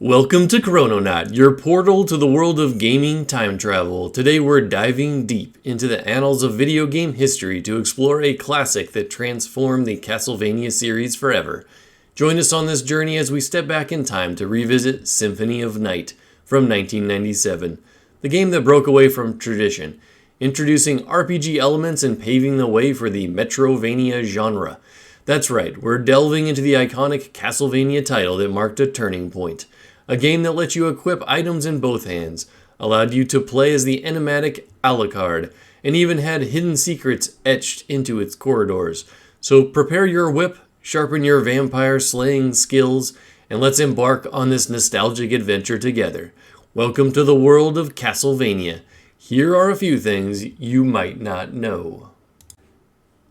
Welcome to Chrononaut, your portal to the world of gaming time travel. Today we're diving deep into the annals of video game history to explore a classic that transformed the Castlevania series forever. Join us on this journey as we step back in time to revisit Symphony of Night from 1997, the game that broke away from tradition, introducing RPG elements and paving the way for the Metrovania genre. That's right, we're delving into the iconic Castlevania title that marked a turning point. A game that lets you equip items in both hands, allowed you to play as the enigmatic Alucard, and even had hidden secrets etched into its corridors. So prepare your whip, sharpen your vampire slaying skills, and let's embark on this nostalgic adventure together. Welcome to the world of Castlevania. Here are a few things you might not know.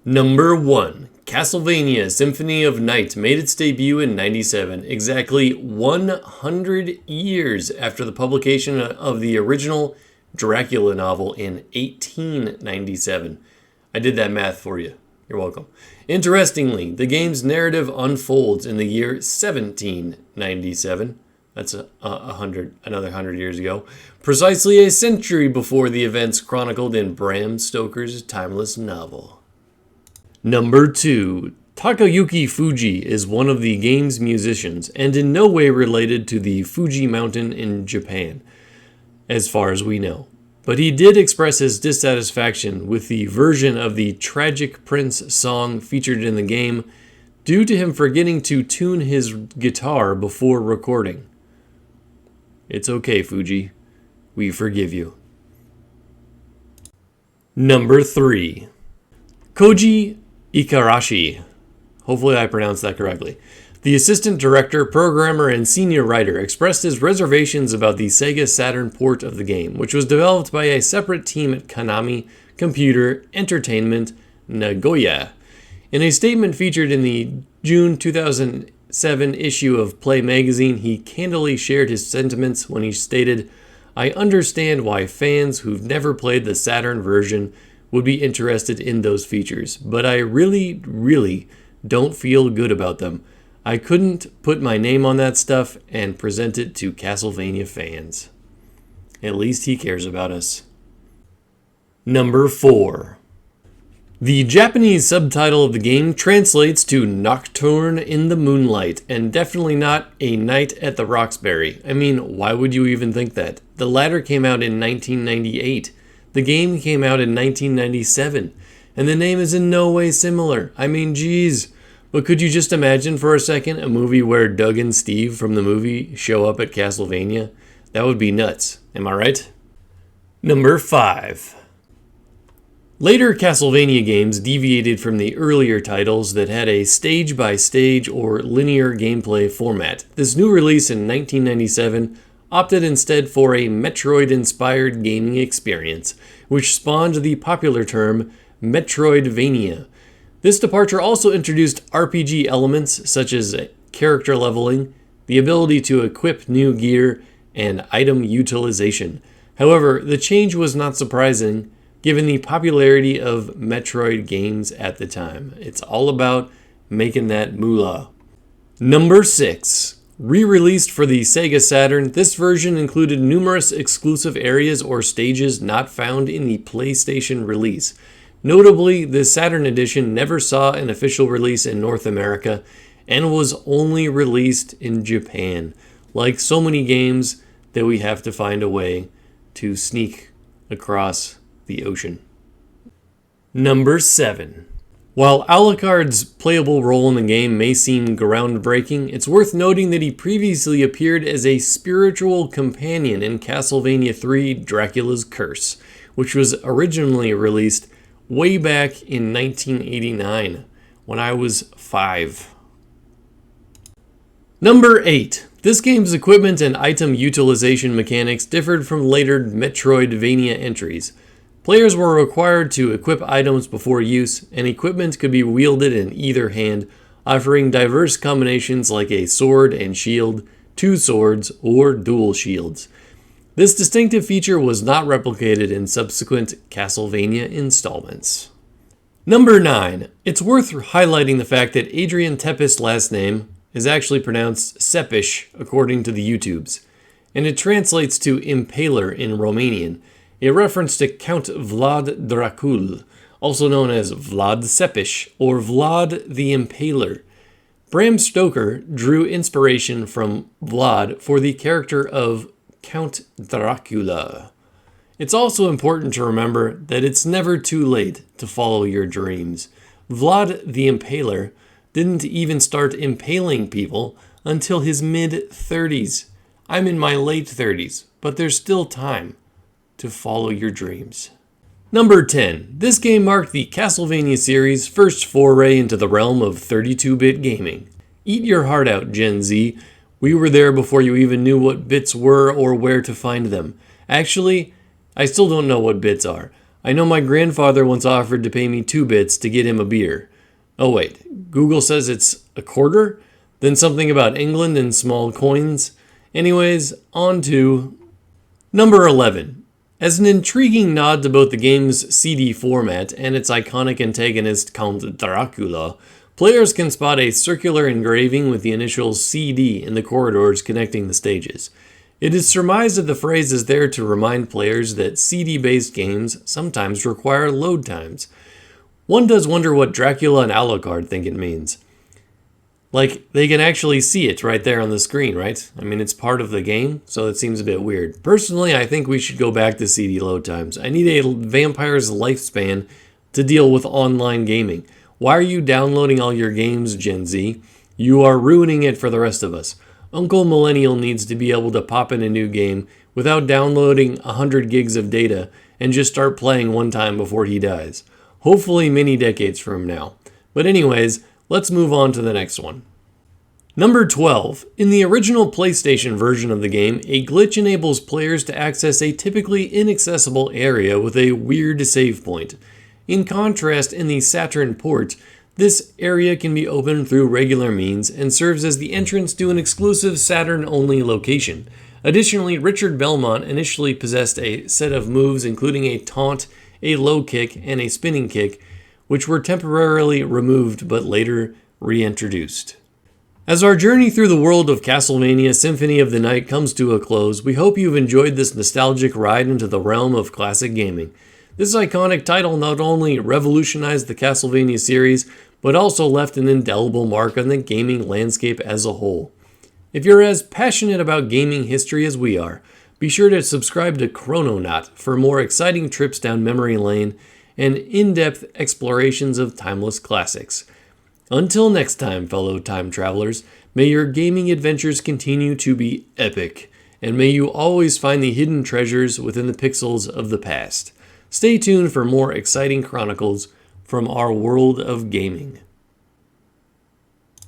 Number 1. Castlevania Symphony of Night made its debut in 97, exactly 100 years after the publication of the original Dracula novel in 1897. I did that math for you. You're welcome. Interestingly, the game's narrative unfolds in the year 1797. That's another 100 years ago. Precisely a century before the events chronicled in Bram Stoker's timeless novel. Number 2. Takayuki Fuji is one of the game's musicians and in no way related to the Fuji mountain in Japan, as far as we know. But he did express his dissatisfaction with the version of the Tragic Prince song featured in the game due to him forgetting to tune his guitar before recording. It's okay, Fuji. We forgive you. Number 3. Koji Ikarashi. Hopefully I pronounced that correctly. The assistant director, programmer, and senior writer expressed his reservations about the Sega Saturn port of the game, which was developed by a separate team at Konami Computer Entertainment Nagoya. In a statement featured in the June 2007 issue of Play magazine, he candidly shared his sentiments when he stated, "I understand why fans who've never played the Saturn version would be interested in those features, but I really don't feel good about them. I couldn't put my name on that stuff and present it to Castlevania fans." At least he cares about us. Number 4. The Japanese subtitle of the game translates to Nocturne in the Moonlight, and definitely not A Night at the Roxbury. I mean, why would you even think that? The latter came out in 1998. The game came out in 1997, and the name is in no way similar. I mean, geez. But could you just imagine for a second a movie where Doug and Steve from the movie show up at Castlevania? That would be nuts. Am I right? Number 5. Later Castlevania games deviated from the earlier titles that had a stage-by-stage or linear gameplay format. This new release in 1997 opted instead for a Metroid-inspired gaming experience, which spawned the popular term Metroidvania. This departure also introduced RPG elements such as character leveling, the ability to equip new gear, and item utilization. However, the change was not surprising given the popularity of Metroid games at the time. It's all about making that moolah. Number 6. Re-released for the Sega Saturn, this version included numerous exclusive areas or stages not found in the PlayStation release. Notably, the Saturn edition never saw an official release in North America and was only released in Japan. Like so many games that we have to find a way to sneak across the ocean. Number 7. While Alucard's playable role in the game may seem groundbreaking, it's worth noting that he previously appeared as a spiritual companion in Castlevania III Dracula's Curse, which was originally released way back in 1989, when I was 5. Number 8. This game's equipment and item utilization mechanics differed from later Metroidvania entries. Players were required to equip items before use, and equipment could be wielded in either hand, offering diverse combinations like a sword and shield, two swords, or dual shields. This distinctive feature was not replicated in subsequent Castlevania installments. Number 9. It's worth highlighting the fact that Adrian Tepes' last name is actually pronounced Sepish according to the YouTubes, and it translates to impaler in Romanian, a reference to Count Vlad Dracul, also known as Vlad Sepish or Vlad the Impaler. Bram Stoker drew inspiration from Vlad for the character of Count Dracula. It's also important to remember that it's never too late to follow your dreams. Vlad the Impaler didn't even start impaling people until his mid-30s. I'm in my late 30s, but there's still time to follow your dreams. Number 10. This game marked the Castlevania series' first foray into the realm of 32-bit gaming. Eat your heart out, Gen Z. We were there before you even knew what bits were or where to find them. Actually, I still don't know what bits are. I know my grandfather once offered to pay me 2 bits to get him a beer. Oh wait, Google says it's a quarter? Then something about England and small coins? Anyways, on to number 11. As an intriguing nod to both the game's CD format and its iconic antagonist Count Dracula, players can spot a circular engraving with the initials CD in the corridors connecting the stages. It is surmised that the phrase is there to remind players that CD-based games sometimes require load times. One does wonder what Dracula and Alucard think it means. Like, they can actually see it right there on the screen, right? I mean, it's part of the game, so it seems a bit weird. Personally, I think we should go back to CD load times. I need a vampire's lifespan to deal with online gaming. Why are you downloading all your games, Gen Z? You are ruining it for the rest of us. Uncle Millennial needs to be able to pop in a new game without downloading 100 gigs of data and just start playing one time before he dies. Hopefully many decades from now. But anyways, let's move on to the next one. Number 12. In the original PlayStation version of the game, a glitch enables players to access a typically inaccessible area with a weird save point. In contrast, in the Saturn port, this area can be opened through regular means and serves as the entrance to an exclusive Saturn-only location. Additionally, Richard Belmont initially possessed a set of moves including a taunt, a low kick, and a spinning kick, which were temporarily removed but later reintroduced. As our journey through the world of Castlevania Symphony of the Night comes to a close, we hope you've enjoyed this nostalgic ride into the realm of classic gaming. This iconic title not only revolutionized the Castlevania series, but also left an indelible mark on the gaming landscape as a whole. If you're as passionate about gaming history as we are, be sure to subscribe to Chrononaut for more exciting trips down memory lane and in-depth explorations of timeless classics. Until next time, fellow time travelers, may your gaming adventures continue to be epic, and may you always find the hidden treasures within the pixels of the past. Stay tuned for more exciting chronicles from our world of gaming.